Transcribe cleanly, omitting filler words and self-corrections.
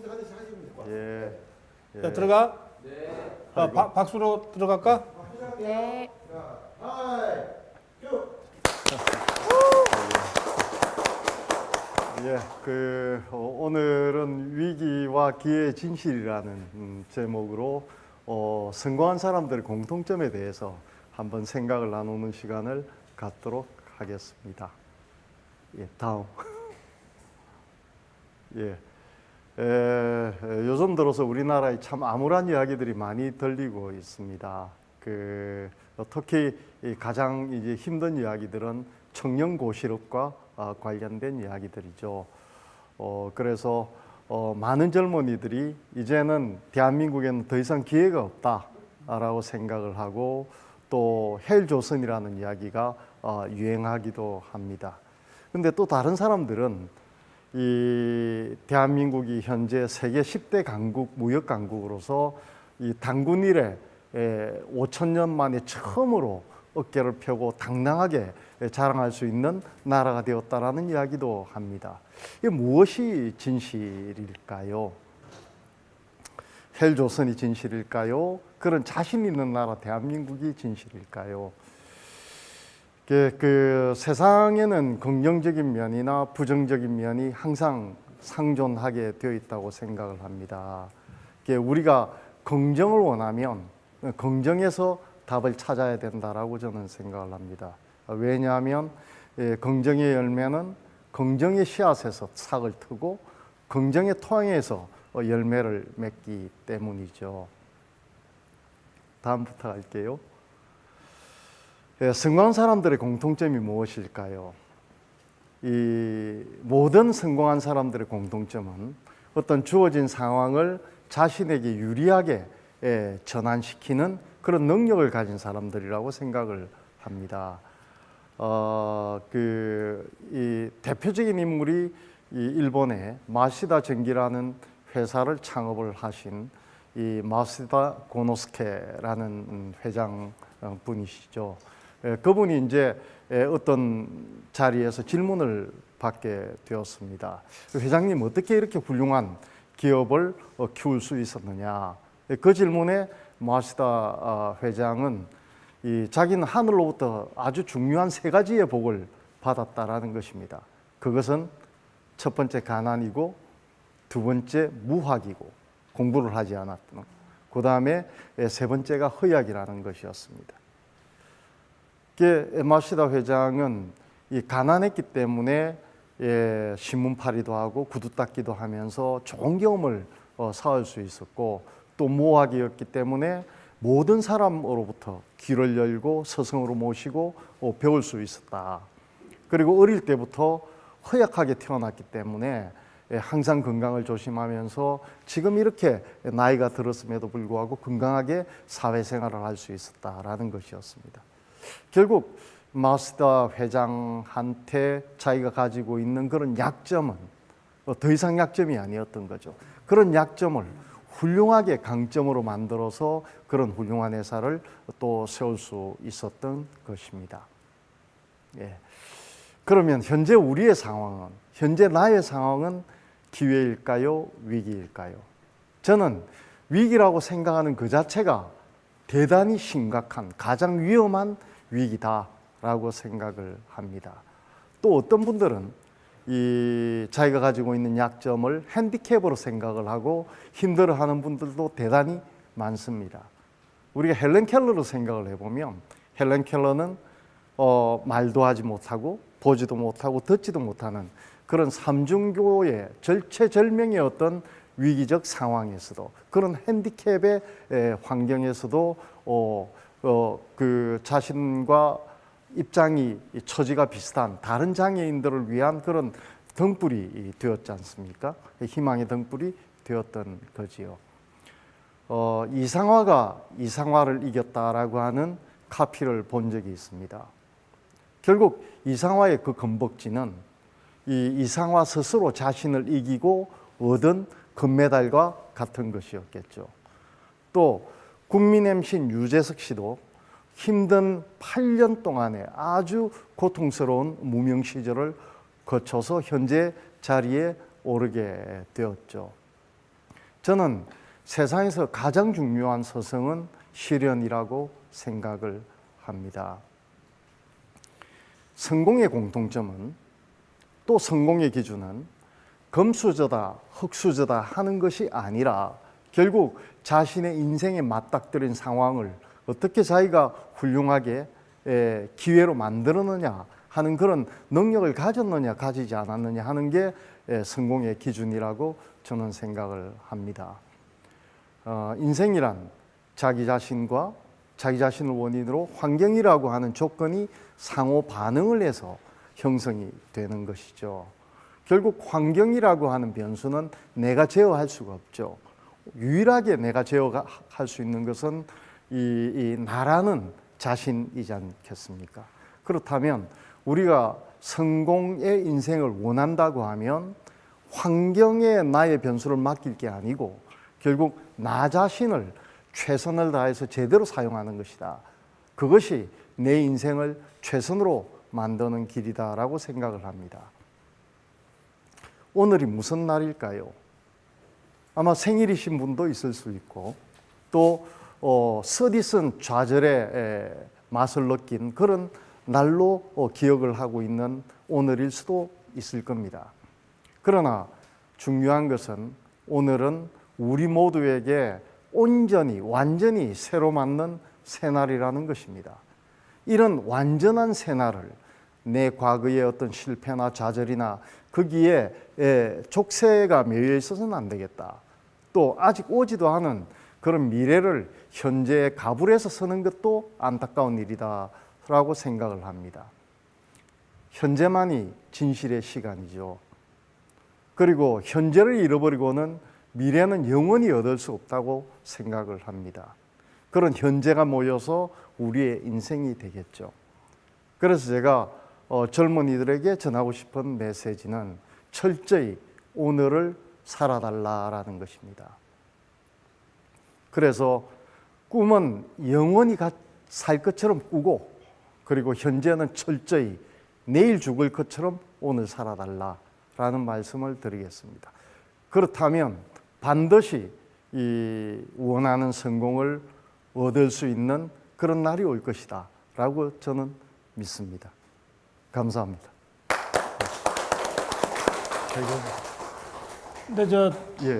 선택하듯이 하시면 될 것 같아요. 예. 예. 자, 들어가. 네. 박수로 들어갈까? 네. 자, 하이, 큐. 예, 오늘은 위기와 기회의 진실이라는 제목으로 성공한 사람들의 공통점에 대해서 한번 생각을 나누는 시간을 갖도록 하겠습니다. 예, 다음. 예, 요즘 들어서 우리나라에 참 암울한 이야기들이 많이 들리고 있습니다. 특히 가장 이제 힘든 이야기들은 청년 고실업과 관련된 이야기들이죠. 그래서 많은 젊은이들이 이제는 대한민국에는 더 이상 기회가 없다라고 생각을 하고 또 헬조선이라는 이야기가 유행하기도 합니다. 근데 또 다른 사람들은 이 대한민국이 현재 세계 10대 강국, 무역 강국으로서 이 단군 이래 5,000년 만에 처음으로 어깨를 펴고 당당하게 자랑할 수 있는 나라가 되었다라는 이야기도 합니다. 이게 무엇이 진실일까요? 헬조선이 진실일까요? 그런 자신 있는 나라 대한민국이 진실일까요? 세상에는 긍정적인 면이나 부정적인 면이 항상 상존하게 되어 있다고 생각을 합니다. 우리가 긍정을 원하면 긍정에서 답을 찾아야 된다라고 저는 생각을 합니다. 왜냐하면 긍정의 열매는 긍정의 씨앗에서 싹을 트고 긍정의 토양에서 열매를 맺기 때문이죠. 다음부터 갈게요. 성공한 사람들의 공통점이 무엇일까요? 이 모든 성공한 사람들의 공통점은 어떤 주어진 상황을 자신에게 유리하게 전환시키는 그런 능력을 가진 사람들이라고 생각을 합니다. 이 대표적인 인물이 이 일본의 마시다 전기라는 회사를 창업을 하신 이 마시다 고노스케라는 회장 분이시죠. 그분이 이제 어떤 자리에서 질문을 받게 되었습니다. 회장님, 어떻게 이렇게 훌륭한 기업을 키울 수 있었느냐? 그 질문에 마시다 회장은 자기는 하늘로부터 아주 중요한 세 가지의 복을 받았다라는 것입니다. 그것은 첫 번째 가난이고, 두 번째 무학이고, 공부를 하지 않았던, 그 다음에 세 번째가 허약이라는 것이었습니다. 마시다 회장은 이 가난했기 때문에 신문팔이도 하고 구두 닦기도 하면서 좋은 경험을 쌓을 수 있었고, 또 무학이었기 때문에 모든 사람으로부터 귀를 열고 스승으로 모시고 배울 수 있었다. 그리고 어릴 때부터 허약하게 태어났기 때문에 항상 건강을 조심하면서 지금 이렇게 나이가 들었음에도 불구하고 건강하게 사회생활을 할 수 있었다라는 것이었습니다. 결국 마시다 회장한테 자기가 가지고 있는 그런 약점은 더 이상 약점이 아니었던 거죠. 그런 약점을 훌륭하게 강점으로 만들어서 그런 훌륭한 회사를 또 세울 수 있었던 것입니다. 예. 그러면 현재 우리의 상황은, 현재 나의 상황은 기회일까요? 위기일까요? 저는 위기라고 생각하는 그 자체가 대단히 심각한, 가장 위험한 위기다라고 생각을 합니다. 또 어떤 분들은 자기가 가지고 있는 약점을 핸디캡으로 생각을 하고 힘들어하는 분들도 대단히 많습니다. 우리가 헬렌 켈러로 생각을 해보면, 헬렌 켈러는 말도 하지 못하고 보지도 못하고 듣지도 못하는 그런 삼중교의 절체절명의 어떤 위기적 상황에서도, 그런 핸디캡의 환경에서도 그 자신과 입장이, 처지가 비슷한 다른 장애인들을 위한 그런 등불이 되었지 않습니까? 희망의 등불이 되었던 거지요. 이상화가 이상화를 이겼다라고 하는 카피를 본 적이 있습니다. 결국 이상화의 그 건복지는 이 이상화 스스로 자신을 이기고 얻은 금메달과 같은 것이었겠죠. 또 국민 MC인 유재석 씨도 힘든 8년 동안에 아주 고통스러운 무명 시절을 거쳐서 현재 자리에 오르게 되었죠. 저는 세상에서 가장 중요한 서성은 시련이라고 생각을 합니다. 성공의 공통점은 또 성공의 기준은 금수저다, 흙수저다 하는 것이 아니라 결국 자신의 인생에 맞닥뜨린 상황을 어떻게 자기가 훌륭하게 기회로 만들었느냐 하는 그런 능력을 가졌느냐 가지지 않았느냐 하는 게 성공의 기준이라고 저는 생각을 합니다. 인생이란 자기 자신과 자기 자신을 원인으로 환경이라고 하는 조건이 상호 반응을 해서 형성이 되는 것이죠. 결국 환경이라고 하는 변수는 내가 제어할 수가 없죠. 유일하게 내가 제어할 수 있는 것은 이 나라는 자신이지 않겠습니까? 그렇다면 우리가 성공의 인생을 원한다고 하면 환경에 나의 변수를 맡길 게 아니고 결국 나 자신을 최선을 다해서 제대로 사용하는 것이다. 그것이 내 인생을 최선으로 만드는 길이다라고 생각을 합니다. 오늘이 무슨 날일까요? 아마 생일이신 분도 있을 수 있고 또 서디슨 좌절의 맛을 느낀 그런 날로 기억을 하고 있는 오늘일 수도 있을 겁니다. 그러나 중요한 것은 오늘은 우리 모두에게 온전히 완전히 새로 맞는 새날이라는 것입니다. 이런 완전한 새날을 내 과거의 어떤 실패나 좌절이나 거기에 족쇄가 매여 있어서는 안 되겠다. 또 아직 오지도 않은 그런 미래를 현재에 가불해서 서는 것도 안타까운 일이다라고 생각을 합니다. 현재만이 진실의 시간이죠. 그리고 현재를 잃어버리고는 미래는 영원히 얻을 수 없다고 생각을 합니다. 그런 현재가 모여서 우리의 인생이 되겠죠. 그래서 제가 젊은이들에게 전하고 싶은 메시지는 철저히 오늘을 살아달라라는 것입니다. 그래서 꿈은 영원히 살 것처럼 꾸고 그리고 현재는 철저히 내일 죽을 것처럼 오늘 살아달라라는 말씀을 드리겠습니다. 그렇다면 반드시 이 원하는 성공을 얻을 수 있는 그런 날이 올 것이다 라고 저는 믿습니다. 감사합니다. 근데 저 예.